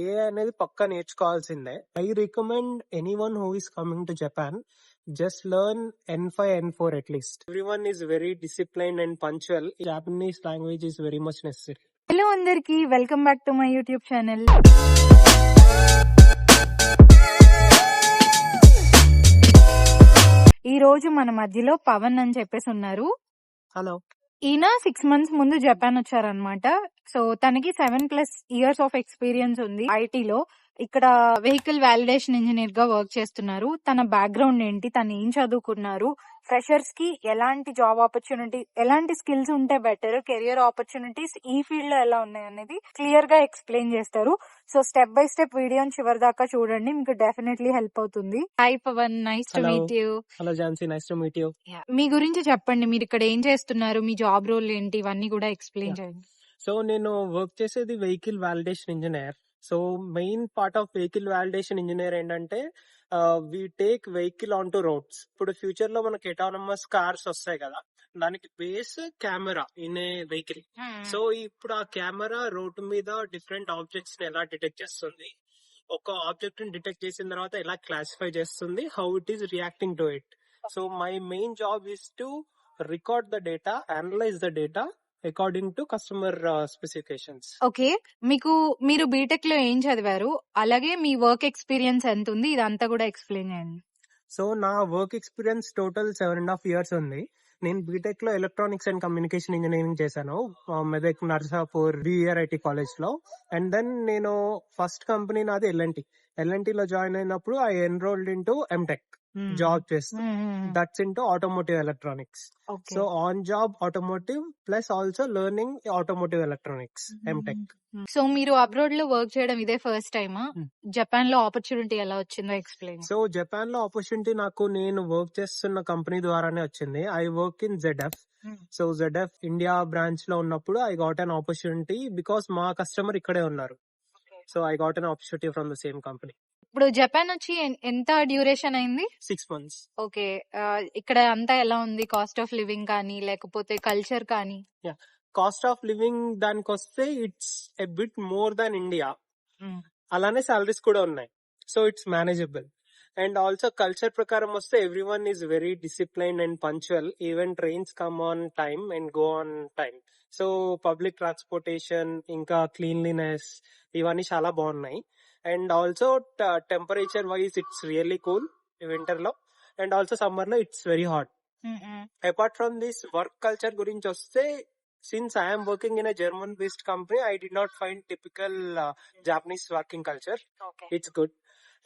AI అనేది పక్కా నేర్చుకోవాల్సిందే. I recommend anyone who is coming to Japan, just learn N5, N4 at least. Everyone is very disciplined and punctual. Japanese language is very much necessary. Hello అందరికి, welcome back to my YouTube channel. ఈ రోజు మన మధ్యలో పవన్ అని చెప్పేసి ఉన్నారు. Hello. ఈయన 6 months ముందు జపాన్ వచ్చారనమాట. సో తనకి 7+ years ఆఫ్ ఎక్స్పీరియన్స్ ఉంది ఐటీలో. ఇక్కడ వెహికల్ వాలిడేషన్ ఇంజనీర్ గా వర్క్ చేస్తున్నారు. తన బ్యాక్గ్రౌండ్ ఏంటి, తను ఏం చదువుకున్నారు, ఫ్రెషర్స్ కి ఎలాంటి జాబ్ ఆపర్చునిటీ, ఎలాంటి స్కిల్స్ ఉంటే బెటర్, కెరియర్ ఆపర్చునిటీస్ ఈ ఫీల్డ్ లో ఎలా ఉన్నాయి అనేది క్లియర్ గా ఎక్స్ప్లెయిన్ చేస్తారు. సో స్టెప్ బై స్టెప్ వీడియోని చివరి దాకా చూడండి, మీకు డెఫినెట్లీ హెల్ప్ అవుతుంది. Hi Pavan, nice to meet you. Hello Jhansi, nice to meet you. మీ గురించి చెప్పండి, మీరు ఇక్కడ ఏం చేస్తున్నారు, మీ జాబ్ రోల్ ఏంటి, ఇవన్నీ కూడా ఎక్స్ప్లెయిన్ చేయండి. సో నేను వర్క్ చేసేది vehicle validation engineer. So main part of vehicle validation engineer ఏంటంటే we take vehicle on to roads. ఇప్పుడు ఫ్యూచర్ లో మనకి ఎటానమస్ కార్స్ వస్తాయి కదా, దానికి base camera in a vehicle. So ఇప్పుడు ఆ కెమెరా రోడ్డు మీద డిఫరెంట్ ఆబ్జెక్ట్స్ ని ఎలా డిటెక్ట్ చేస్తుంది, ఒక ఆబ్జెక్ట్ ని డిటెక్ట్ చేసిన తర్వాత ఎలా క్లాసిఫై చేస్తుంది, how it is reacting to it. So my main job is to record the data, analyse the data according to customer specifications. Okay, మీరు బీటెక్ లో ఏం చదివారు, అలాగే మీ వర్క్ ఎక్స్పీరియన్స్ ఎంత ఉంది, ఇదంతా కూడా ఎక్స్ప్లెయిన్ చేయండి. సో నా వర్క్ ఎక్స్పీరియన్స్ టోటల్ 7.5 years ఉంది. నేను బీటెక్ లో ఎలక్ట్రానిక్స్ అండ్ కమ్యూనికేషన్ ఇంజనీరింగ్ చేశాను మెదక్ నర్సాపూర్ VRIT కాలేజ్ లో. అండ్ దెన్ నేను ఫస్ట్ కంపెనీ నాది LNT లో జాయిన్ అయినప్పుడు I enrolled into MTech job చేస్తాను. That's into automotive electronics. So on job automotive plus also learning automotive electronics MTech. So మీరు abroad లో work చేయడం ఇదే ఫస్ట్ టైమా? జపాన్ లో ఆపర్చునిటీ ఎలా వచ్చిందో ఎక్స్ప్లెయిన్. సో జపాన్ లో ఆపర్చునిటీ నాకు నేను వర్క్ చేస్తున్న కంపెనీ ద్వారానే వచ్చింది. I work in ZF. So ZF India branch లో ఉన్నప్పుడు I got an opportunity because మా కస్టమర్ ఇక్కడే ఉన్నారు. So I got an opportunity from the same company. ఇప్పుడు జపాన్ వచ్చి ఎంత డ్యూరేషన్ అయింది? 6 months. ఓకే, ఇక్కడ అంతా ఎలా ఉంది, కాస్ట్ ఆఫ్ లివింగ్ కానీ లేకపోతే కల్చర్ కానీ? కాస్ట్ ఆఫ్ లివింగ్ దానికి వస్తే it's a bit more than India. అలానే సాలరీస్ కూడా ఉన్నాయి. So it's manageable. And also culture ప్రకారం వస్తే everyone is very disciplined and punctual. Even trains come on time and go on time. So public transportation ఇంకా cleanliness ఇవన్నీ చాలా బాగున్నాయి. And also temperature wise it's really cool winter లో, and also summer లో it's very hot. Apart from this work culture గురించి వస్తే, since I am working in a German based company, I did not find typical Japanese working culture. Okay. It's good.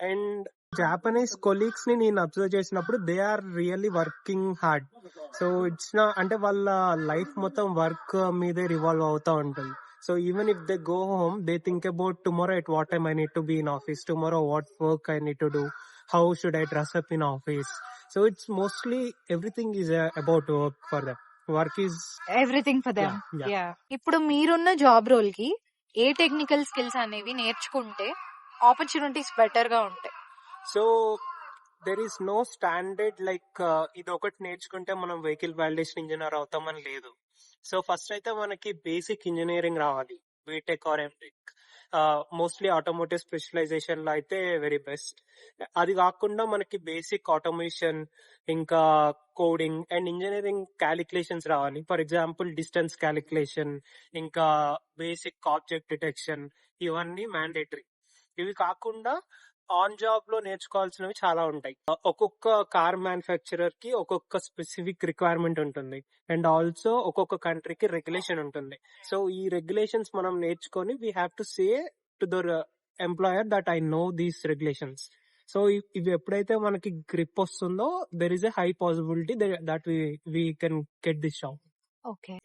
And Japanese colleagues ని నేను observe చేసినప్పుడు they are really working hard. So it's నా అంటే వాళ్ళ life మొత్తం work మీదే revolve అవుతా ఉంటుంది. So even if they go home, they think about tomorrow at what time I need to be in office, tomorrow what work I need to do, how should I dress up in office. So it's mostly everything is about work for them. Work is everything for them. ఇప్పుడు మీరున్న job role కి a technical skills అనేవి నేర్చుకుంటే opportunities better గా ఉంటాయి? So there is no standard like ఇది ఒకటి నేర్చుకుంటే మనం వెహికల్ వాలిడేషన్ ఇంజనీర్ అవుతామని లేదు. సో ఫస్ట్ అయితే మనకి బేసిక్ ఇంజనీరింగ్ రావాలి, BTech or MTech. Mostly automotive specialization లో అయితే వెరీ బెస్ట్. అది కాకుండా మనకి బేసిక్ ఆటోమేషన్ ఇంకా కోడింగ్ అండ్ ఇంజనీరింగ్ క్యాలిక్యులేషన్స్ రావాలి. ఫర్ ఎగ్జాంపుల్ డిస్టెన్స్ క్యాలిక్యులేషన్ ఇంకా బేసిక్ ఆబ్జెక్ట్ డిటెక్షన్, ఇవన్నీ మ్యాండేటరీ. ఇవి కాకుండా ఆన్ జాబ్ లో నేర్చుకోవాల్సినవి చాలా ఉంటాయి. ఒక్కొక్క కార్ మ్యానుఫ్యాక్చరర్ కి ఒక్కొక్క స్పెసిఫిక్ రిక్వైర్మెంట్ ఉంటుంది, అండ్ ఆల్సో ఒక్కొక్క కంట్రీకి రెగ్యులేషన్ ఉంటుంది. సో ఈ రెగ్యులేషన్స్ మనం నేర్చుకొని we have to say to the employer that I know these regulations. So ఇవి ఎప్పుడైతే మనకి గ్రిప్ వస్తుందో, there is a high possibility that we can get this job.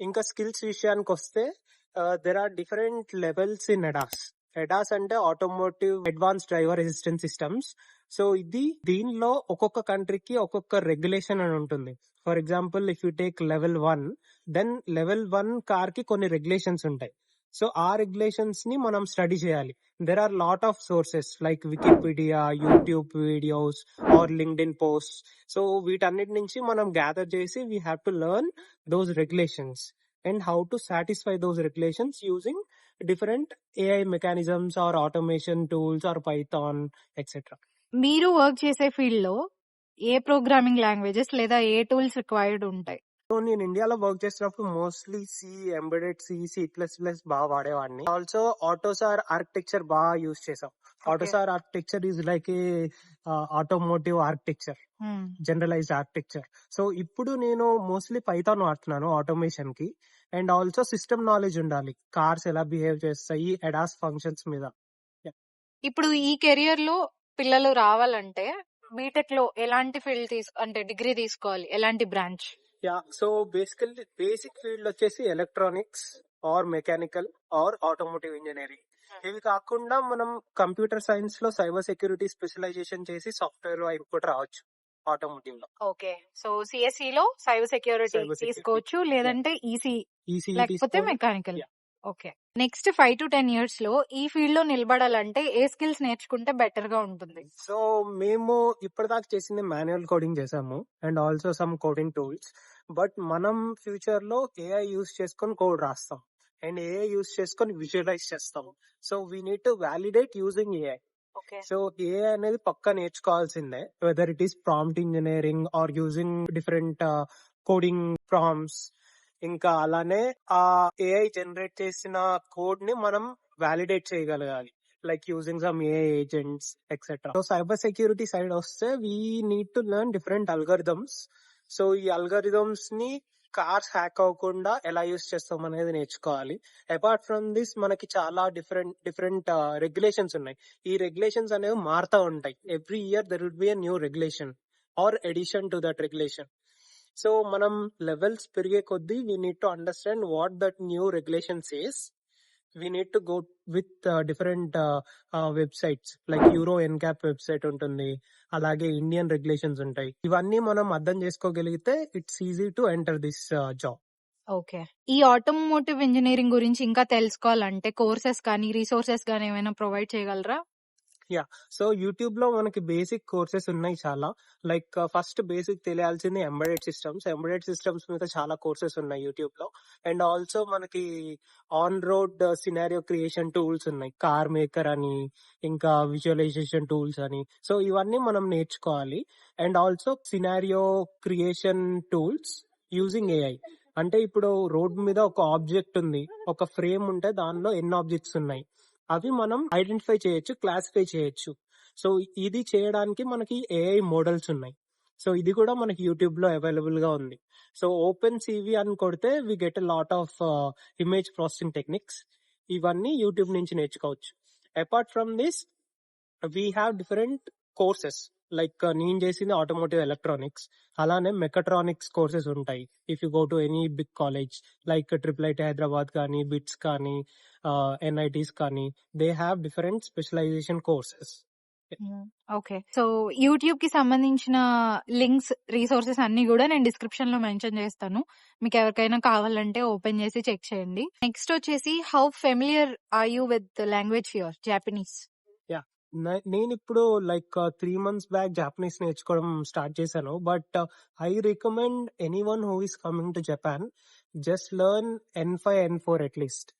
ఇంకా స్కిల్స్ విషయానికి వస్తే there are different levels in ADAS అంటే automotive advance driver assistant systems. So దీనిలో ఒక్కొక్క కంట్రీకి ఒక్కొక్క రెగ్యులేషన్ అని ఉంటుంది. For example if you take level 1, then level 1 car కి కొన్ని రెగ్యులేషన్స్ ఉంటాయి. సో ఆ రెగ్యులేషన్స్ ని మనం స్టడీ చేయాలి. There are lot of sources like Wikipedia, YouTube videos or LinkedIn post. So వీటన్నిటి నుంచి మనం గ్యాదర్ చేసి we have to learn those regulations and how to satisfy those regulations using different AI mechanisms or automation tools or Python, etc. మీరు work చేసే field లో ఏ programming languages లేదా ఏ టూల్స్ రిక్వైర్డ్ ఉంటాయి? సో నేను ఇండియాలో వర్క్ చేసినప్పుడు మోస్ట్లీ సి, ఎంబెడెడ్ సి++ బాగా వాడేవాడిని. ఆల్సో ఆటోసార్ ఆర్కిటెక్చర్ బాగా యూజ్ చేసాం. AUTOSAR architecture is like a automotive architecture, generalised architecture. So ఇప్పుడు నేను మోస్ట్లీ పైథాన్ వాడుతున్నాను ఆటోమేషన్ కి. అండ్ ఆల్సో సిస్టమ్ నాలెడ్జ్ ఉండాలి, కార్స్ ఎలా బిహేవ్ చేస్తాయి, అడాస్ ఫంక్షన్స్ మీద. ఇప్పుడు ఈ కెరియర్ లో పిల్లలు రావాలంటే బీటెక్ లో ఎలాంటి ఫీల్డ్ అంటే డిగ్రీ తీసుకోవాలి, ఎలాంటి branch? So basically basic field వచ్చేసి electronics or mechanical or automotive engineering. ఇవి కాకుండా మనం కంప్యూటర్ సైన్స్ లో సైబర్ సెక్యూరిటీ స్పెషలైజేషన్ చేసి సాఫ్ట్వేర్ వైపు కూడా రావచ్చు ఆటోమోటివ్ లో. ఓకే, సో సిఎస్సి లో సైబర్ సెక్యూరిటీ తీసుకోవచ్చు, లేదంటే ఈసీ లేకపోతే mechanical. Okay, next 5 to 10 years లో ఈ ఫీల్డ్ లో నిలబడాలంటే ఏ స్కిల్స్ నేర్చుకుంటే బెటర్ గా ఉంటుంది? సో మేము ఇప్పటిదాకా చేసింది మాన్యువల్ కోడింగ్ చేసాము and also some coding tools. But మనం ఫ్యూచర్ లో ఏఐ యూస్ చేసుకొని కోడ్ రాస్తాం అండ్ ఏఐ యూస్ చేసుకొని విజువలైజ్ చేస్తాం. So we need to validate using AI. So AI అనేది పక్కా నేర్చుకోవాల్సిందే, whether it is prompt engineering or using different coding prompts. ఇంకా అలానే ఆ ఏఐ జనరేట్ చేసిన కోడ్ ని మనం వ్యాలిడేట్ చేయగలగాలి, like using some AI agents etcetera. So cyber security side వస్తే we need to learn different algorithms. So ఈ algorithms ని కార్స్ హ్యాక్ అవ్వకుండా ఎలా యూస్ చేస్తాం అనేది నేర్చుకోవాలి. అపార్ట్ ఫ్రమ్ దిస్ మనకి చాలా డిఫరెంట్ రెగ్యులేషన్స్ ఉన్నాయి. ఈ రెగ్యులేషన్స్ అనేవి మారుతూ ఉంటాయి. Every year there will be a new regulation or edition to that regulation. So మనం లెవెల్స్ పెరిగే కొద్దీ we need to understand what that new regulation says. We need to go with different websites, like Euro NCAP website ఉంటుంది, అలాగే Indian regulations ఉంటాయి. ఇవన్నీ మనం అర్థం చేసుకోగలిగితే it's easy to enter this job. Okay, ఈ ఆటోమోటివ్ ఇంజనీరింగ్ గురించి ఇంకా తెలుసుకోవాలంటే కోర్సెస్ కానీ రిసోర్సెస్ కానీ ఏమైనా ప్రొవైడ్ చేయగలరా? సో యూట్యూబ్ లో మనకి బేసిక్ కోర్సెస్ ఉన్నాయి చాలా. లైక్ ఫస్ట్ బేసిక్ తెలియాల్సింది ఎంబెడెడ్ సిస్టమ్స్. ఎంబెడెడ్ సిస్టమ్స్ మీద చాలా కోర్సెస్ ఉన్నాయి యూట్యూబ్ లో. అండ్ ఆల్సో మనకి on road scenario creation tools ఉన్నాయి, కార్ మేకర్ అని, ఇంకా విజువలైజేషన్ టూల్స్ అని. సో ఇవన్నీ మనం నేర్చుకోవాలి. And also scenario creation tools using AI. అంటే ఇప్పుడు రోడ్ మీద ఒక ఆబ్జెక్ట్ ఉంది, ఒక ఫ్రేమ్ ఉంటే దానిలో ఎన్ని ఆబ్జెక్ట్స్ ఉన్నాయి అవి మనం ఐడెంటిఫై చేయొచ్చు, క్లాసిఫై చేయొచ్చు. సో ఇది చేయడానికి మనకి ఏఐ మోడల్స్ ఉన్నాయి. సో ఇది కూడా మనకి యూట్యూబ్ లో అవైలబుల్ గా ఉంది. సో ఓపెన్ సివి అని కొడితే we get a lot of image processing techniques. ఇవన్నీ యూట్యూబ్ నుంచి నేర్చుకోవచ్చు. Apart from this we have different courses, like నేను చేసింది ఆటోమోటివ్ ఎలక్ట్రానిక్స్, అలానే మెకట్రానిక్స్ కోర్సెస్ ఉంటాయి. If you go to any big college like IIIT Hyderabad కానీ, బిట్స్ కానీ, NITs కానీ, they have different specialization courses. Okay, so YouTube కి సంబంధించిన లింక్స్, రిసోర్సెస్ అన్ని కూడా నేను డిస్క్రిప్షన్ లో మెన్షన్ చేస్తాను. మీకు ఎవరికైనా కావాలంటే ఓపెన్ చేసి చెక్ చేయండి. నెక్స్ట్ వచ్చేసి, how familiar are you with language here, Japanese? నేను ఇప్పుడు లైక్ 3 months బ్యాక్ జాపనీస్ నేర్చుకోవడం స్టార్ట్ చేశాను. But I recommend anyone who is coming to Japan, just learn N5 N4 at least.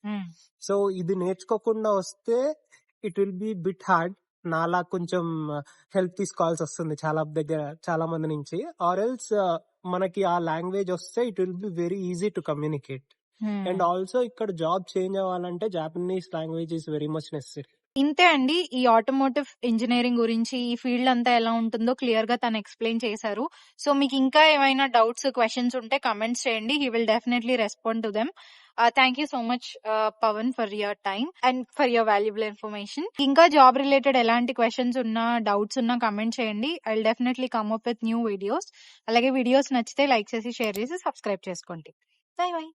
So ఇది నేర్చుకోకుండా వస్తే it will be bit hard. నాలా కొంచెం help తీసుకోవాల్సి వస్తుంది చాలా మంది నుంచి. ఆర్ ఎల్స్ మనకి ఆ లాంగ్వేజ్ వస్తే it will be very easy to communicate. And also ఇక్కడ జాబ్ చేంజ్ అవ్వాలంటే Japanese language is very much necessary. ఇంతే అండి, ఈ ఆటోమోటివ్ ఇంజనీరింగ్ గురించి, ఈ ఫీల్డ్ అంతా ఎలా ఉంటుందో క్లియర్ గా తను ఎక్స్ప్లెయిన్ చేశారు. సో మీకు ఇంకా ఏమైనా డౌట్స్, క్వశ్చన్స్ ఉంటే కమెంట్స్ చేయండి. He will definitely respond to them. Thank you so much Pavan for your time and for your valuable information. ఇంకా జాబ్ రిలేటెడ్ ఎలాంటి క్వశ్చన్స్ ఉన్నా, డౌట్స్ ఉన్నా కమెంట్ చేయండి. I will definitely come up with new videos. అలాగే videos నచ్చితే like చేసి, share చేసి, subscribe చేసుకోండి. Bye by.